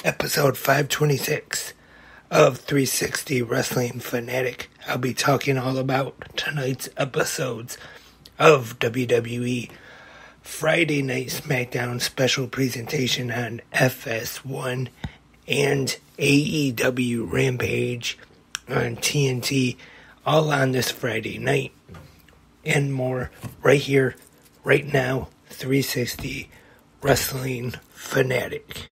episode 526 of 360 Wrestling Fanatic. I'll be talking all about tonight's episodes of WWE Friday Night Smackdown special presentation on FS1 and AEW Rampage on TNT, all on this Friday night, and more right here, right now, 360 Wrestling Fanatic.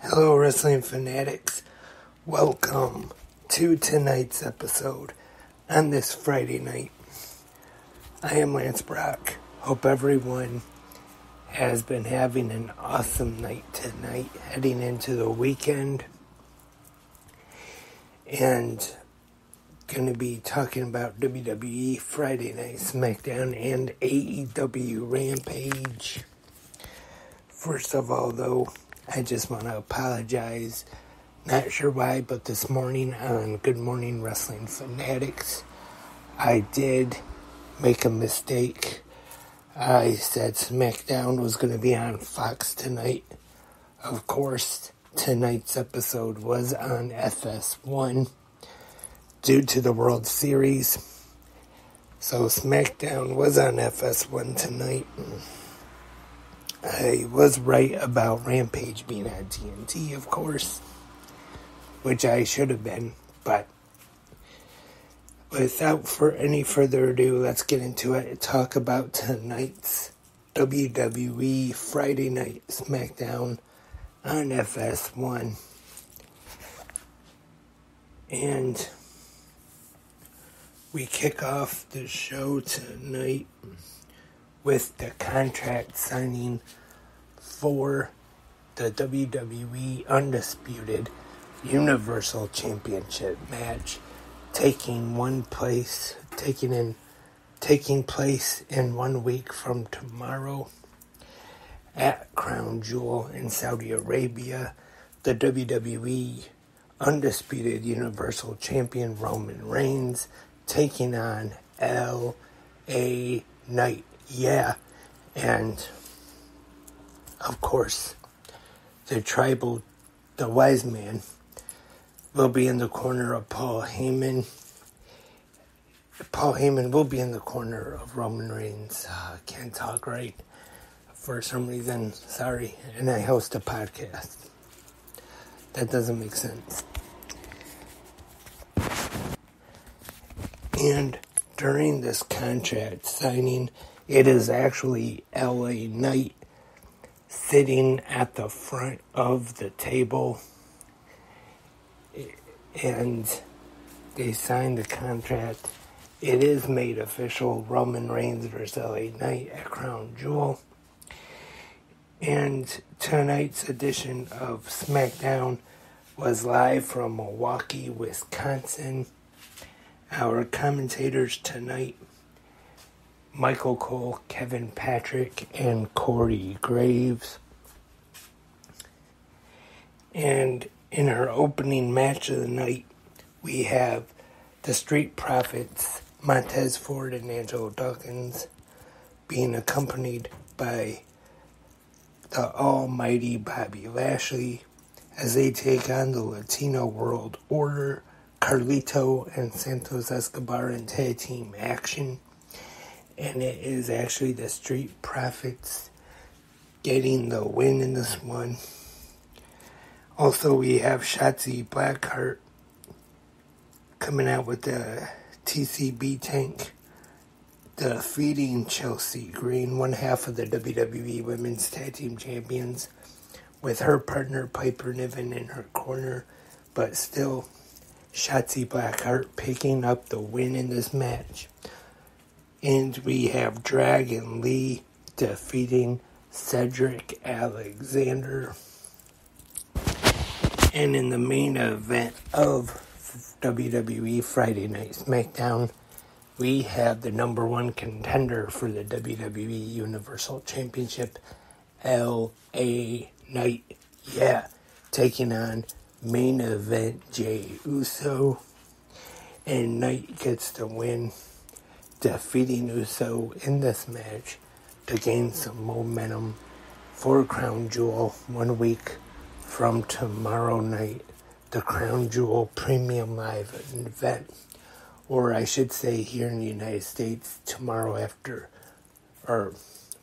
Hello, Wrestling Fanatics. Welcome to tonight's episode on this Friday night. I am Lance Brock. Hope everyone has been having an awesome night tonight, heading into the weekend. And going to be talking about WWE Friday Night Smackdown and AEW Rampage. First of all, though, I just want to apologize. Not sure why, but this morning on Good Morning Wrestling Fanatics, I did make a mistake. I said Smackdown was going to be on Fox tonight. Of course, tonight's episode was on FS1 due to the World Series. So Smackdown was on FS1 tonight. I was right about Rampage being on TNT, of course, which I should have been, but without any further ado, let's get into it and talk about tonight's WWE Friday Night Smackdown on FS1. And we kick off the show tonight with the contract signing for the WWE Undisputed Universal Championship match taking place in 1 week from tomorrow at Crown Jewel in Saudi Arabia. The WWE Undisputed Universal Champion Roman Reigns taking on LA Knight. Yeah, and of course, the wise man will be in the corner of Paul Heyman. Paul Heyman will be in the corner of Roman Reigns. Can't talk right for some reason. Sorry. And I host a podcast. That doesn't make sense. And during this contract signing, it is actually LA Knight sitting at the front of the table, and they signed the contract. It is made official, Roman Reigns versus LA Knight at Crown Jewel. And tonight's edition of Smackdown was live from Milwaukee, Wisconsin. Our commentators tonight: Michael Cole, Kevin Patrick, and Corey Graves. And in our opening match of the night, we have the Street Profits, Montez Ford and Angelo Dawkins, being accompanied by the almighty Bobby Lashley as they take on the Latino World Order, Carlito and Santos Escobar in tag team action. And it is actually the Street Profits getting the win in this one. Also, we have Shotzi Blackheart coming out with the TCB tank, defeating Chelsea Green, one half of the WWE Women's Tag Team Champions, with her partner Piper Niven in her corner. but still, Shotzi Blackheart picking up the win in this match. And we have Dragon Lee defeating Cedric Alexander. And in the main event of WWE Friday Night Smackdown, we have the number one contender for the WWE Universal Championship, L.A. Knight. Yeah, taking on main event Jey Uso. And Knight gets the win, defeating Uso in this match to gain some momentum for Crown Jewel 1 week from tomorrow night, the Crown Jewel Premium Live event, or I should say here in the United States, tomorrow after, or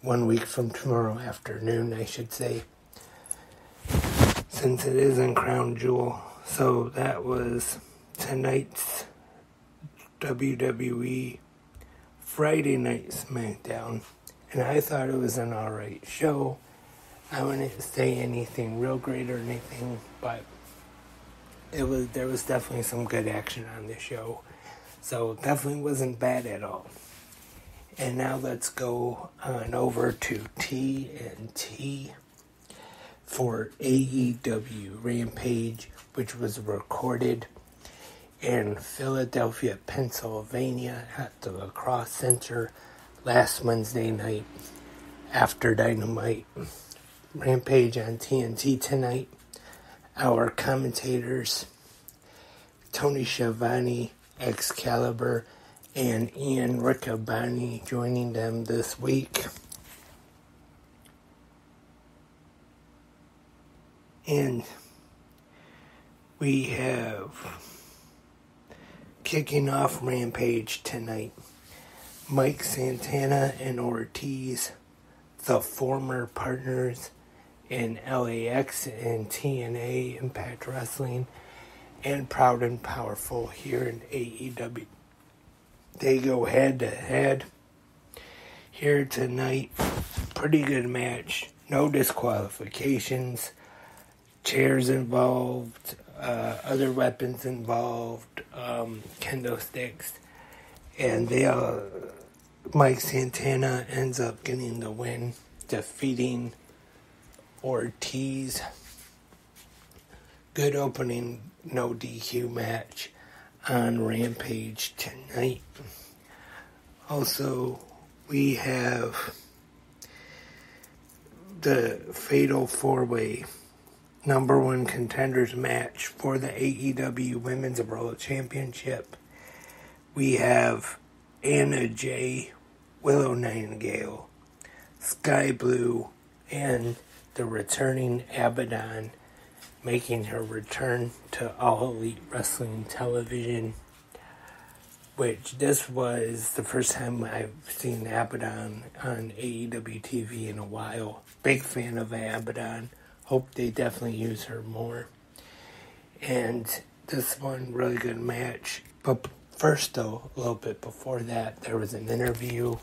1 week from tomorrow afternoon, I should say, since it is in Crown Jewel. So that was tonight's WWE Friday Night Smackdown, and I thought it was an alright show. I wouldn't say anything real great or anything, but there was definitely some good action on the show. So definitely wasn't bad at all. And now let's go on over to TNT for AEW Rampage, which was recorded in Philadelphia, Pennsylvania at the Lacrosse Center last Wednesday night after Dynamite. Rampage on TNT tonight. Our commentators, Tony Schiavone, Excalibur, and Ian Riccaboni joining them this week. And we have, kicking off Rampage tonight, Mike Santana and Ortiz, the former partners in LAX and TNA Impact Wrestling, and Proud and Powerful here in AEW. They go head to head here tonight. Pretty good match. No disqualifications. Chairs involved. Other weapons involved. Kendo sticks. And Mike Santana ends up getting the win, defeating Ortiz. Good opening, no DQ match on Rampage tonight. Also, we have the Fatal 4-Way number one contenders match for the AEW Women's World Championship. We have Anna Jay, Willow Nightingale, Sky Blue, and the returning Abaddon making her return to All Elite Wrestling Television, which this was the first time I've seen Abaddon on AEW TV in a while. Big fan of Abaddon. Hope they definitely use her more. And this one, really good match. But first, though, a little bit before that, there was an interview.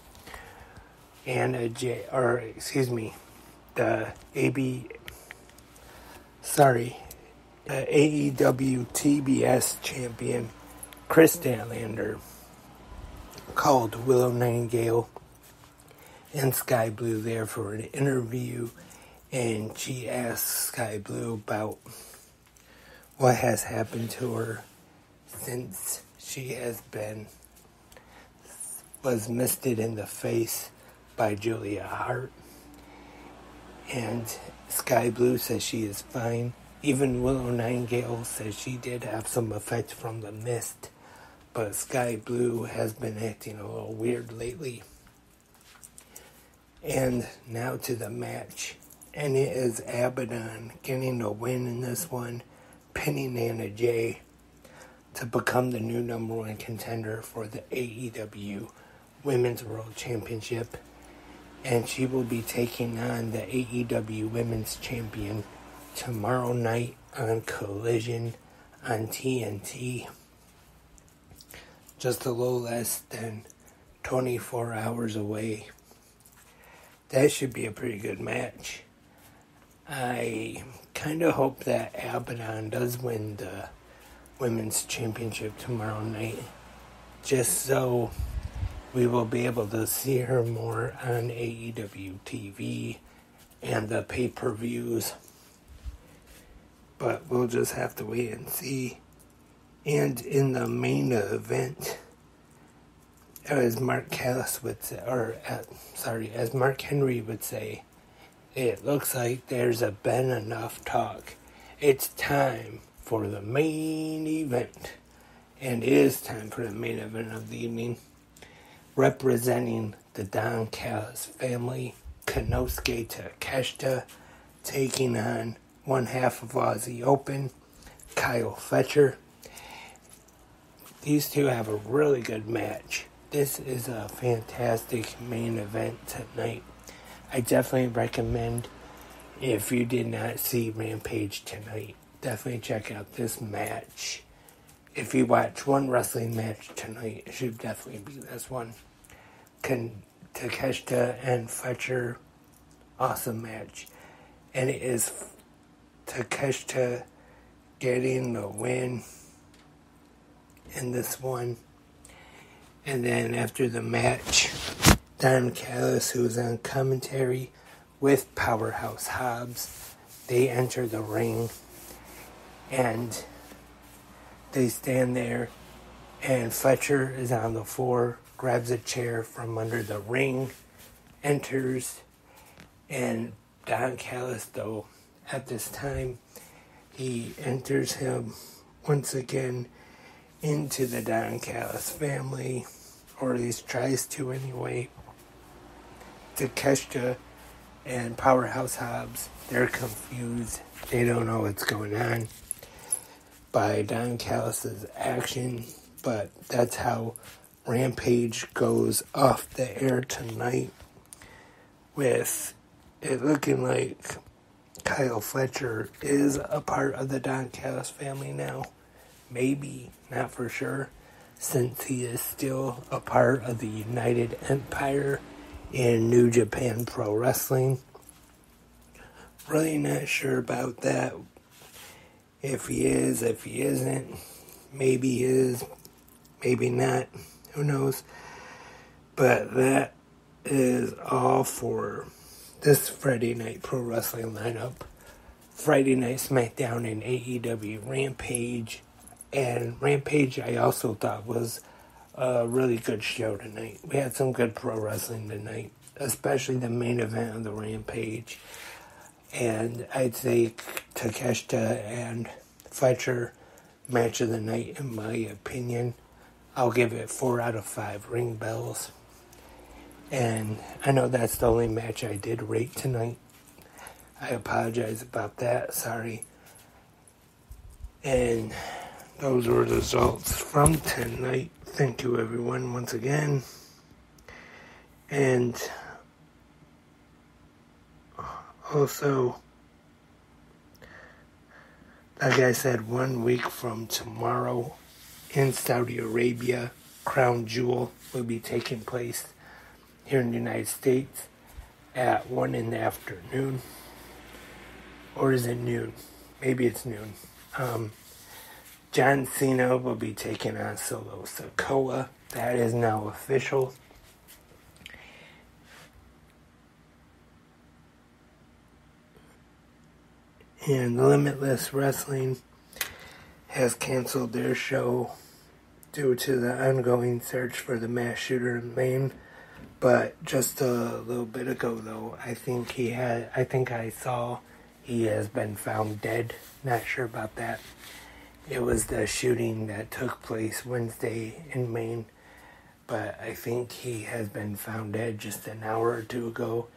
AEW TBS champion Chris Statlander called Willow Nightingale and Sky Blue there for an interview, and she asked Sky Blue about what has happened to her since she was misted in the face by Julia Hart. And Sky Blue says she is fine. Even Willow Nightingale says she did have some effects from the mist, but Sky Blue has been acting a little weird lately. And now to the match. And it is Abaddon getting a win in this one, pinning Anna Jay to become the new number one contender for the AEW Women's World Championship. And she will be taking on the AEW Women's Champion tomorrow night on Collision on TNT. Just a little less than 24 hours away. That should be a pretty good match. I kind of hope that Abaddon does win the Women's Championship tomorrow night, just so we will be able to see her more on AEW TV and the pay-per-views. But we'll just have to wait and see. And in the main event, as Mark Callis would say, as Mark Henry would say, it looks like there's been enough talk. It's time for the main event. And it is time for the main event of the evening. Representing the Don Callis family, Konosuke Takeshita, taking on one half of Aussie Open, Kyle Fletcher. These two have a really good match. This is a fantastic main event tonight. I definitely recommend, if you did not see Rampage tonight, definitely check out this match. If you watch one wrestling match tonight, it should definitely be this one. Takeshita and Fletcher, awesome match. And it is Takeshita getting the win in this one. And then after the match, Don Callis, who was on commentary with Powerhouse Hobbs, they enter the ring and they stand there, and Fletcher is on the floor, grabs a chair from under the ring, enters, and Don Callis, though, at this time, he enters him once again into the Don Callis family, or at least tries to anyway. Takeshita and Powerhouse Hobbs, they're confused. They don't know what's going on by Don Callis' action, but that's how Rampage goes off the air tonight, with it looking like Kyle Fletcher is a part of the Don Callis family now. Maybe, not for sure, since he is still a part of the United Empire in New Japan Pro Wrestling. Really not sure about that. If he is, if he isn't, maybe he is, maybe not, who knows. But that is all for this Friday night pro wrestling lineup. Friday night Smackdown and AEW Rampage. And Rampage, I also thought, was a really good show tonight. We had some good pro wrestling tonight, especially the main event of the Rampage. And I'd say Takeshita and Fletcher, match of the night, in my opinion. I'll give it 4 out of 5 ring bells. And I know that's the only match I did rate tonight. I apologize about that. Sorry. And those were the results from tonight. Thank you, everyone, once again. And also, like I said, 1 week from tomorrow in Saudi Arabia, Crown Jewel will be taking place here in the United States at 1 in the afternoon. Or is it noon? Maybe it's noon. John Cena will be taking on Solo Sikoa. That is now official. And Limitless Wrestling has canceled their show due to the ongoing search for the mass shooter in Maine. But just a little bit ago, though, I think I saw he has been found dead. Not sure about that. It was the shooting that took place Wednesday in Maine. But I think he has been found dead just an hour or two ago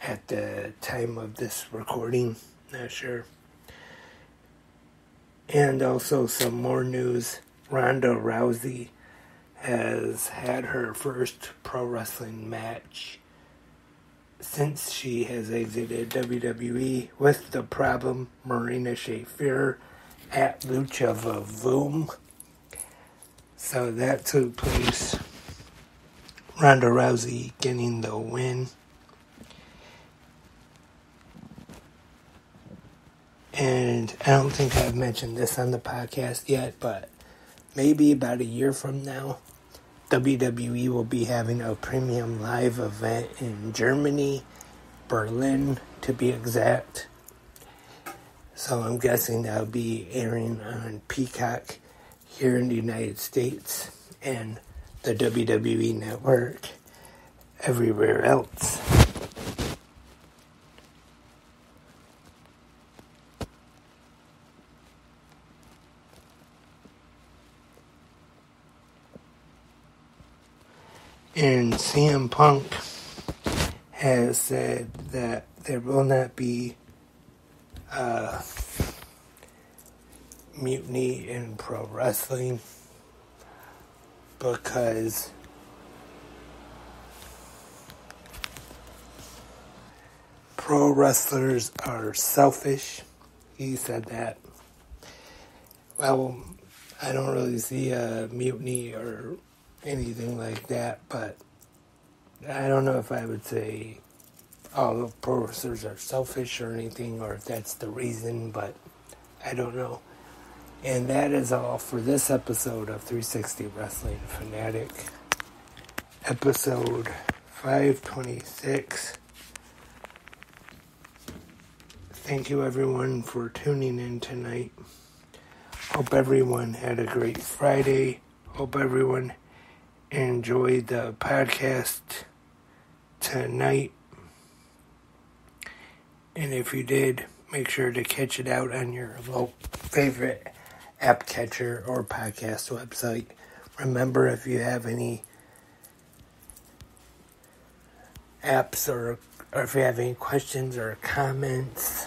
at the time of this recording. Not sure. And also some more news. Ronda Rousey has had her first pro wrestling match since she has exited WWE with the Problem, Marina Shafir, at Lucha Vavoom. So that took place. Ronda Rousey getting the win. And I don't think I've mentioned this on the podcast yet, but maybe about a year from now, WWE will be having a premium live event in Germany, Berlin to be exact. So I'm guessing that'll be airing on Peacock here in the United States and the WWE Network everywhere else. And CM Punk has said that there will not be mutiny in pro wrestling because pro wrestlers are selfish. He said that. Well, I don't really see a mutiny or anything like that, but I don't know if I would say all pro wrestlers are selfish or anything, or if that's the reason, but I don't know. And that is all for this episode of 360 Wrestling Fanatic, episode 526. Thank you everyone for tuning in tonight. Hope everyone had a great Friday. Hope everyone enjoyed the podcast tonight. And if you did, make sure to catch it out on your favorite app catcher or podcast website. Remember, if you have any apps or if you have any questions or comments,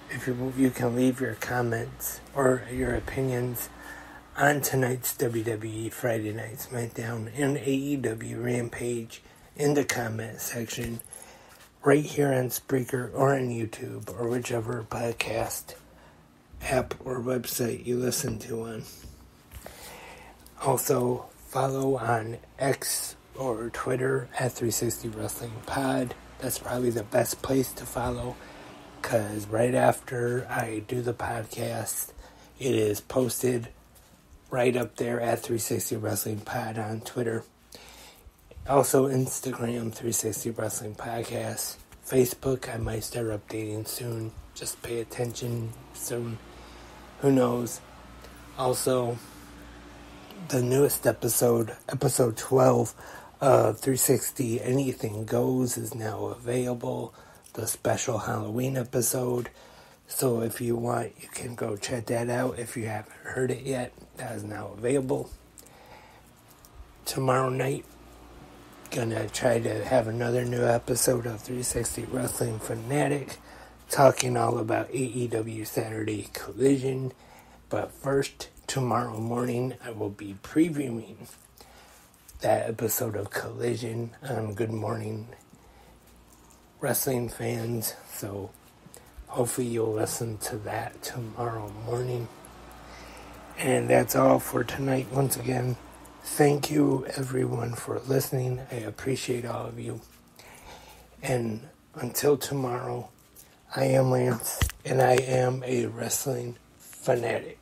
if you can leave your comments or your opinions on tonight's WWE Friday Night Smackdown and AEW Rampage in the comment section right here on Spreaker or on YouTube or whichever podcast app or website you listen to on. Also, follow on X or Twitter at 360 Wrestling Pod. That's probably the best place to follow, because right after I do the podcast, it is posted right up there at 360 Wrestling Pod on Twitter. Also, Instagram, 360 Wrestling Podcast. Facebook, I might start updating soon. Just pay attention soon. Who knows? Also, the newest episode 12 of 360 Anything Goes is now available. The special Halloween episode. So if you want, you can go check that out. If you haven't heard it yet, that is now available. Tomorrow night, gonna try to have another new episode of 360 Wrestling Fanatic, talking all about AEW Saturday Collision. But first, tomorrow morning, I will be previewing that episode of Collision on Good Morning Wrestling Fans. So hopefully you'll listen to that tomorrow morning. And that's all for tonight. Once again, thank you everyone for listening. I appreciate all of you. And until tomorrow, I am Lance, and I am a wrestling fanatic.